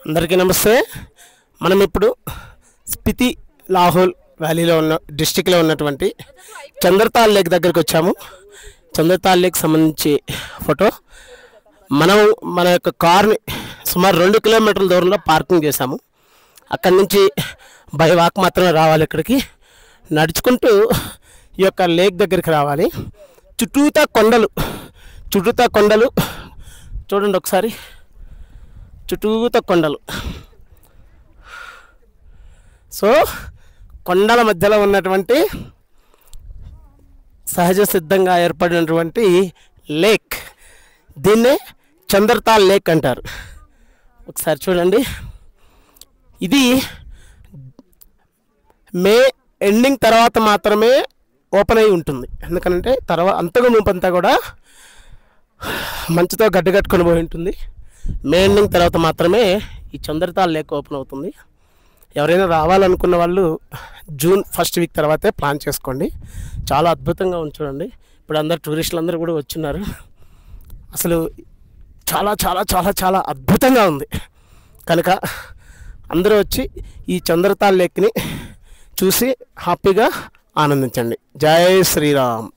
అందరికీ నమస్తే. మనం ఇప్పుడు స్పితి లాహోల్ వ్యాలీలో ఉన్న డిస్టిక్లో ఉన్నటువంటి చంద్రతాల్ లేక్ దగ్గరికి వచ్చాము. చంద్రతాల్ లేక్ సంబంధించి ఫోటో. మనం మన యొక్క కార్ని సుమారు 2 కిలోమీటర్ల దూరంలో పార్కింగ్ చేశాము. అక్కడి నుంచి బై వాక్ మాత్రమే రావాలి. ఇక్కడికి నడుచుకుంటూ ఈ యొక్క లేక్ దగ్గరికి రావాలి. చుట్టూతా కొండలు చూడండి ఒకసారి. చుట్టూతా కొండలు. సో కొండల మధ్యలో ఉన్నటువంటి సహజ సిద్ధంగా ఏర్పడినటువంటి లేక్, దీన్నే చంద్రతాల్ లేక్ అంటారు. ఒకసారి చూడండి. ఇది మే ఎండింగ్ తర్వాత మాత్రమే ఓపెన్ అయి ఉంటుంది. ఎందుకంటే అంతకు ముంపంతా కూడా మంచుతో గడ్డగట్టుకొని పోయి ఉంటుంది. మే ఎండింగ్ తర్వాత మాత్రమే ఈ చంద్రతాల్ లేక్ ఓపెన్ అవుతుంది. ఎవరైనా రావాలనుకున్న వాళ్ళు జూన్ 1st వీక్ తర్వాతే ప్లాన్ చేసుకోండి. చాలా అద్భుతంగా ఉంది చూడండి. ఇప్పుడు అందరు టూరిస్టులు అందరూ కూడా వచ్చిన్నారు. అసలు చాలా చాలా చాలా చాలా అద్భుతంగా ఉంది. కనుక అందరూ వచ్చి ఈ చంద్రతాల్ లేక్ని చూసి హ్యాపీగా ఆనందించండి. జై శ్రీరామ్.